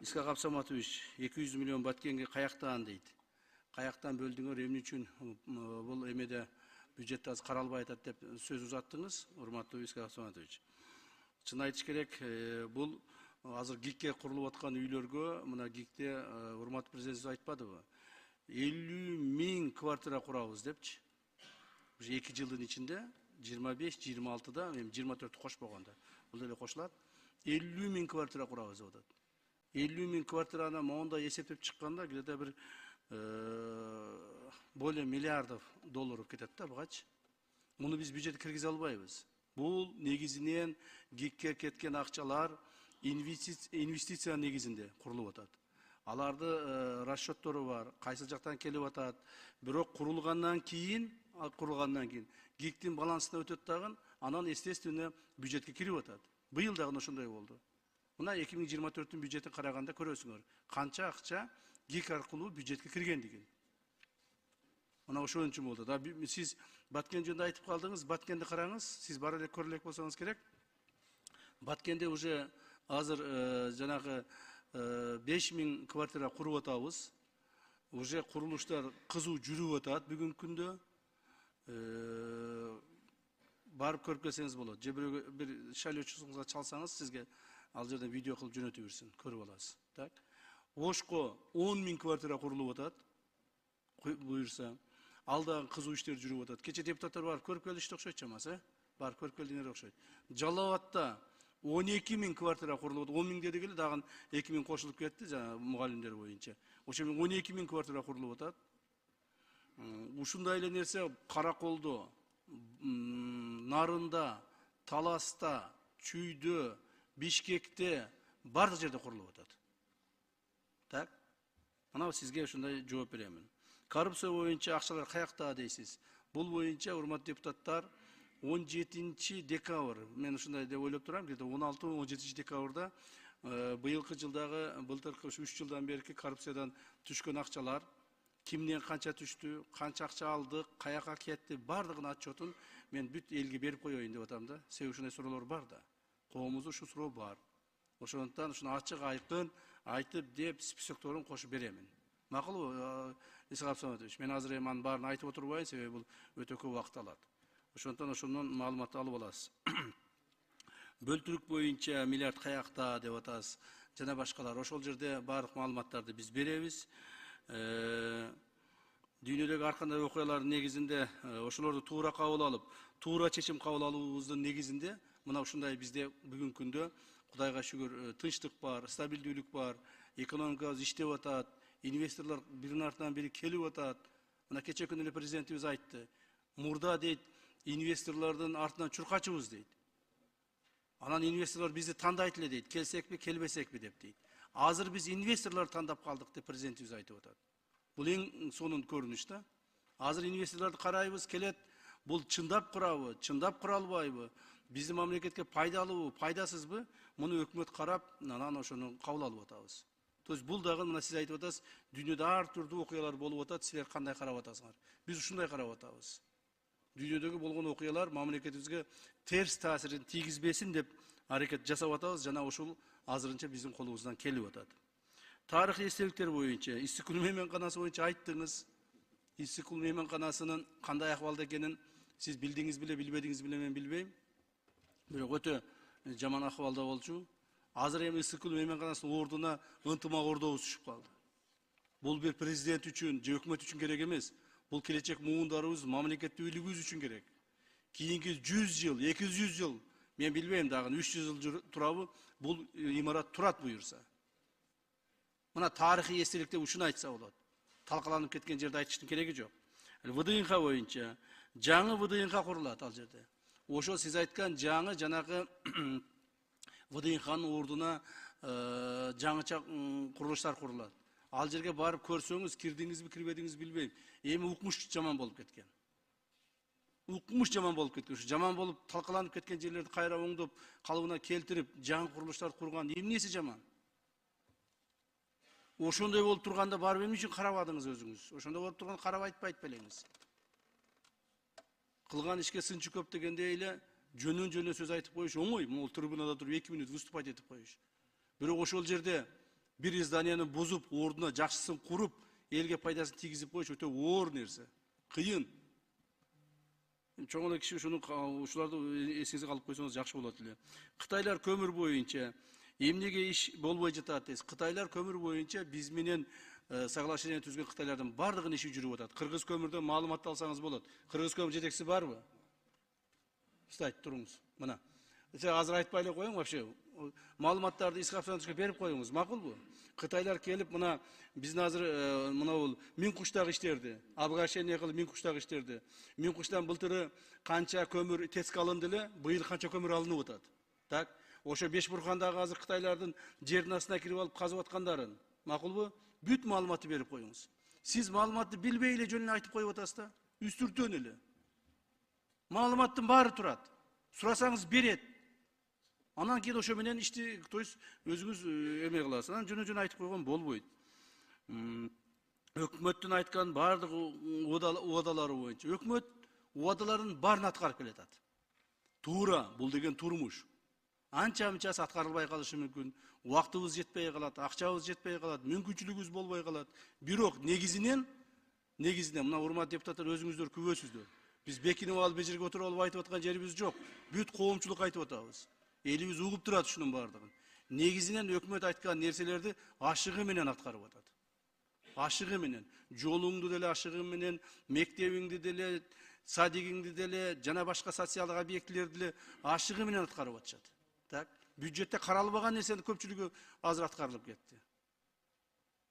Исхак Абсаматович 200 миллион Баткенге каяктан дейт. Каяктан бөлдүңөр, эмне үчүн бул эмеде бюджетте аз каралбай атат деп сөз узаттыңыз, урматтуу Исхак Абсаматович. Чын айтыш керек, бул азыр ГИКке курулуп аткан үйлөргө, мына ГИКте урматтуу президент айтпадыбы? 50 000 квартира курабыз депчи. Уже 2 жылдын ичинде 25-26да, 24 кошпогондо. Бул деле кошулат. 50 000 квартира курабыз деп атат. 50 000 квартираны мондай эсептеп чыкканда где-то бир более миллиардов долларов кетет да бугачы. Муну биз бюджетке киргизе албайбыз. Бул негизинен ГИКке кеткен акчалар инвестиция негизинде курулуп атат. Аларды расчеттору бар, кайсы жактан келип атат. Бирок курулгандан кийин ГИКтин балансына өтөт дагы, анан естественно бюджетке кирип атат. Быйыл дагы ошондой болду. Мына 2024 бюджетин караганда көрөсүңөр, канча акча ГИК аркылуу бюджетке киргендигин. Мына ошон үчүн болду. Да сиз Баткен жөнүндө айтып калдыңыз, Баткенди караңыз, сиз бара элек көрө элек болсоңуз керек. Баткенде уже азыр жанагы 5000 квартира куруп атабыз. Уже курулуштар кызуу жүрүп атат бүгүнкү күндө. Барып көрүп келсеңиз болот. Же бир шайлоочуңузга чалсаңыз, сизге ал жерден видео кылып жөнөтүп берсин, көрүп аласыз. Так. Ошко 10 000 квартира курулуп атат. Буюрса, алда кызуу иштер жүрүп атат. Кече депутаттар барып көрүп келишти окшойт чамасы, барып көрүп келдиңер окшойт. Жалал Абадта 12 000 квартира курулуп атат. 10 000 деди эле, дагы 2 000 кошулуп кетти жана мугалимдер боюнча. Ошо 12 000 квартира курулуп атат. Ушундай эле нерсе Караколдо, Нарында, Таласта, Чүйдө, Бишкекте бардык жерде курулуп атат. Так? Мына сизге ушундай жооп беремин. Коррупция боюнча акчалар каякта дейсиз. Бул боюнча урматтуу депутаттар 17 декабрь, мен ушундай деп ойлоп турам, где-то 16-17 декабрда быйылкы жылдагы, былтыркы 3 жылдан берки коррупциядан түшкөн акчалар, кимден канча түштү, канча акча алдык, каяка кетти, бардыгынын отчетун мен бүт элге берип коеюн деп атам да. Себеби ушундай суроолор бар да. Коомузда ушу суроо бар. Ошондуктан ушуну ачык айкын айтып деп списокторун кошуп беремин. Макулбу, Исхак Абсаматович? Мен азыр эми анын баарын айтып отурбайын, себеби бул өтө көп убакыт алат. Ошондон ошондон маалымат алып аласыз. Бөлтүрүк боюнча миллиард каякта деп атасыз, жана башкалар. Ошол жерде бардык маалыматтарды биз беребиз. Дүйнөдөгү ар кандай окуялардын негизинде ошолорду туура кабыл алып, туура чечим кабыл алуубуздун негизинде мына ушундай бизде бүгүнкү күндө Кудайга шүгүр тынчтык бар, стабилдүүлүк бар, экономикабыз иштеп атат, инвесторлор биринин артынан бири келип атат. Мына кече күнү эле президентибиз айтты. Мурда дейт, инвесторлордун артынан чуркачыбыз дейт. Анан инвесторлор бизди тандайт эле дейт, келсекпи, келбесекпи деп дейт. Азыр биз инвесторлор тандап калдык деп президентибиз айтып атат. Бул эң сонун көрүнүш да. Азыр инвесторлорду карайбыз, келет, бул чындап курабы, чындап кура албайбы, биздин мамлекетке пайдалуубу, пайдасызбы, муну өкмөт карап, анан ошону кабыл алып атабыз. То есть бул дагы мына сиз айтып атасыз, дүйнөдө ар түрдүү окуялар болуп атат, силер кандай карап атасыңар? Биз ушундай карап атабыз. Дүйнөдөгү болгон окуялар мамлекетибизге терс таасирин тийгизбесин деп аракет жасап атабыз, жана ушул азырынча биздин колубуздан келип атат. Тарыхый эстеликтер боюнча, Иссыкул мейманканасы боюнча айттыңыз. Иссыкул мейманканасынын кандай акыбалда экенин сиз билдиңиз беле, билбедиңиз беле, мен билбейм. Бирок өтө жаман акыбалда болчу. Азыр эми Иссыкул мейманканасынын ордуна ынтымак ордобуз түшүп калды. Бул бир президент үчүн, же өкмөт үчүн керек эмес. Бул келечек муундарыбыз, мамлекеттүүлүгүбүз үчүн керек. Кийинки 100 жыл, 200 жыл, мен билбейм дагы 300 жыл турабы, бул имарат турат буюрса. Мына тарыхый эстеликте ушуну айтса болот. Талкаланып кеткен жерде айтыштын кереги жок. ВДНХ боюнча жаңы ВДНХ курулат ал жерде. Ошол сиз айткан жаңы жанагы ВДНХнын ордуна жаңыча курулуштар курулат. Ал жерге барып көрсөңүз, кирдиңизби, кирбедиңизби билбейм. Эми укмуш жаман болуп кеткен. Укмуш жаман болуп кеткен. Жаман болуп талкаланып кеткен жерлерди кайра оңдоп, калыбына келтирип, жаңы курулуштар курган эмнеси жаман? Ошондой болуп турганда барып эмне үчүн карабадыңыз өзүңүз? Ошондой болуп турганда карап айтпайт белеңиз. Кылган ишке сынчы көп дегендей эле жөнөн сөз айтып коюш оңой. Могул трибунада туруп 2 мүнөт выступать этип коюш. Бирок ошол жерде бир зданияны бузуп, ордуна жакшысын куруп, элге пайдасын тийгизип коюш өтө оор нерсе. Кыйын. Чоң эле киши ушуларды эсиңизге алып койсоңуз жакшы болот эле. Кытайлар көмүр боюнча эмнеге иш болбой жатат дейсиз? Кытайлар көмүр боюнча биз менен соглашение түзгөн кытайлардын бардыгынын иши жүрүп атат. Кыргыз көмүрдөн маалымат алсаңыз болот. Кыргыз көмүр жетекчиси барбы? Встать, туруңуз. Мына. Азыр айтпай эле коюң вообще. Маалыматтарды Исхак Абсаматовичке берип коюңуз, макулбу? Кытайлар келип мына биздин азыр мына бул миң куштак иштерди, обращение кылып миң куштак иштерди. Миң куштан былтыры канча көмүр теск алынды эле, быйыл канча көмүр алынып атат. Так, ошо Бешбуркандагы азыр кытайлардын жердин астына кирип алып казып аткандарын, макулбу? Бүт маалыматты берип коюңуз. Сиз маалыматты билбей эле жөнүнө айтып коюп атасыз да, үстүртөн эле. Маалыматтын баары турат. Сурасаңыз берет. Анан кийин ошо менен ишти, то есть өзүңүз эме кыласыз. Анан жөн айтып койгон болбойт. Өкмөттүн айткан бардык убадалары боюнча өкмөт убадаларын баарын аткарып келатат. Туура, бул деген турмуш. Анча-мынчасы аткарылбай калышы мүмкүн. Убактыбыз жетпей калат, акчабыз жетпей калат, мүмкүнчүлүгүбүз болбой калат. Бирок негизинен мына урматтуу депутаттар өзүңүздөр күбөсүздөр. Биз бекинип алып бир жерге отуруп алып айтып аткан жерибиз жок. Бүт коомчулук айтып атабыз. Элибиз угуп турат ушунун бардыгын. Негизинен өкмөт айткан нерселерди ашыгы менен аткарып атат. Ашыгы менен, жолуңду деле ашыгы менен, мектебиңди деле, садигиңди деле, жана башка социалдык объектилерди деле ашыгы менен аткарып атышат. Так, бюджетте каралбаган нерсенин көпчүлүгү азыр аткарылып кетти.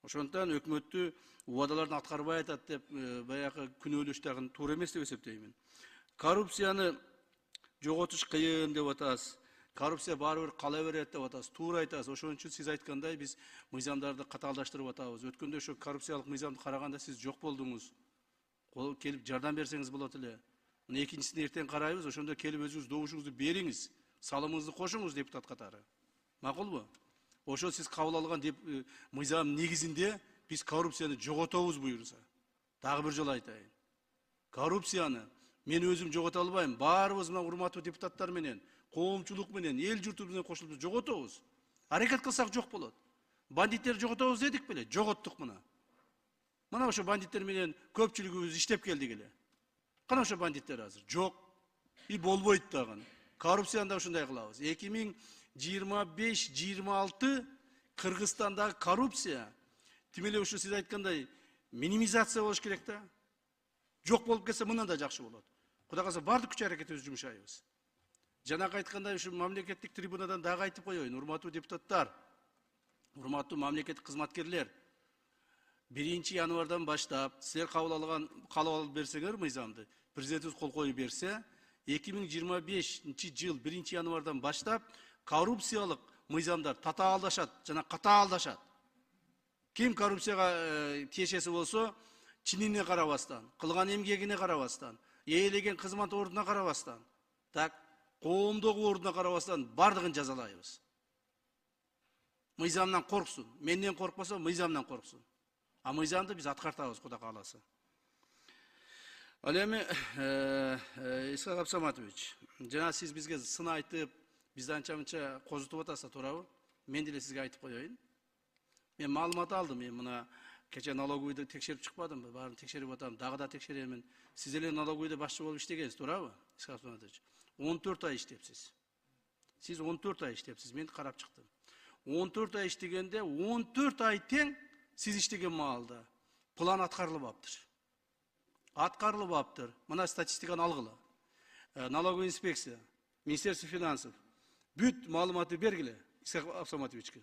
Ошондуктан өкмөттү убадаларын аткарбай атат деп баягы күнөөлөш дагы туура эмес деп эсептеймин. Коррупцияны жоготуш кыйын деп атасыз. Коррупция баары бир кала берет деп атасыз. Туура айтасыз. Ошон үчүн сиз айткандай биз мыйзамдарды катаалдаштырып атабыз. Өткөндө ошо коррупциялык мыйзамды караганда сиз жок болдуңуз. Келип жардам берсеңиз болот эле. Мына экинчисин эртең карайбыз, ошондо келип өзүңүз добушуңузду бериңиз. Салымыңызды кошуңуз депутат катары. Макулбу? Ошо сиз кабыл алган мыйзам негизинде биз коррупцияны жоготобуз буюрса. Дагы бир жолу айтайын. Коррупцияны мен өзүм жогото албайм. Баарыбыз мына урматтуу депутаттар менен, коомчулук менен, эл журтубуз менен кошулуп жоготобуз. Аракет кылсак жок болот. Бандиттер жоготобуз дедик беле? Жоготтук мына. Мына ошо бандиттер менен көпчүлүгүбүз иштеп келдик эле. Кана ошо бандиттер азыр? Жок. И болбойт дагы. Коррупцияны да ушундай кылабыз. 2025-26 Кыргызстандагы коррупция тим эле ушу сиз айткандай минимизация болуш керек да. Жок болуп кетсе мындан да жакшы болот. Кудай калса бардык күч аракетибизди жумшайбыз. Жанагы айткандай ушу мамлекеттик трибунадан дагы айтып коеюн, урматтуу депутаттар, урматтуу мамлекеттик кызматкерлер. 1 январдан баштап силер кабыл алып берсеңер мыйзамды, президентибиз кол коюп берсе, 2025 жыл 1 январдан баштап коррупциялык мыйзамдар татаалдашат жана катаалдашат. Ким коррупцияга тиешеси болсо, чинине карабастан, кылган эмгегине карабастан, ээлеген кызмат ордуна карабастан, так, коомдогу ордуна карабастан бардыгын жазалайбыз. Мыйзамдан корксун, менден коркпосо мыйзамдан корксун. А мыйзамды биз аткартабыз, Кудай кааласа. Ал эми Исхак Абсаматович, жана сиз бизге сын айтып, бизди анча-мынча козутуп атасыз, туурабы? Мен деле сизге айтып коеюн. Мен маалымат алдым, мен мына кече налоговыйды текшерип чыкпадымбы? Баарын текшерип атам, дагы да текшеремин. Сиз эле налоговыйда башчы болуп иштегенсиз, туурабы? Исхак Абсаматович. 14 ай иштепсиз. Сиз 14 ай иштепсиз, мен карап чыктым. 14 ай иштегенде 14 ай тең сиз иштеген маалда план аткарылбаптыр. Аткарылбаптыр. Мына статистиканы алгыла. Налоговая инспекция, Министерство финансов бүт маалыматты бергиле Исхак Абсаматовичке.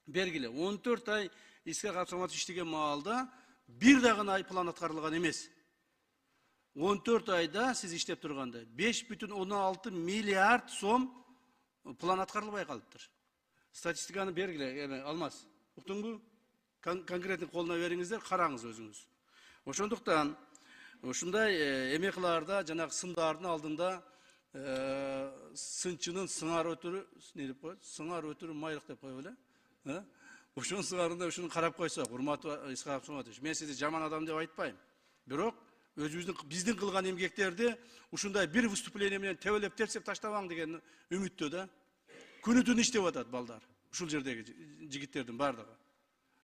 Бергиле. 14 ай Исхак Абсаматович иштеген маалда бир дагы ай план аткарылган эмес. 14 айда сиз иштеп турганда 5,16 миллиард сом план аткарылбай калыптыр. Статистиканы бергиле, Алмаз. Уктуңбу? Конкретный колуна бериңиздер, караңыз өзүңүз. Ошондуктан ушундай эме кылаарда, жанагы сындардын алдында сынчынын сыңар өтүрү, не деп коет? Сыңар өтүрү майрык деп коебу эле. Ошонун сыңарында ушуну карап койсок, урматтуу Исхак Абсаматович, мен сизди жаман адам деп айтпайм. Бирок биздин кылган эмгектерди ушундай бир выступление менен тебелеп терсеп таштабаң деген үмүттө да. Күнү түнү иштеп атат балдар. ушул жердеги жигиттердин баардыгы.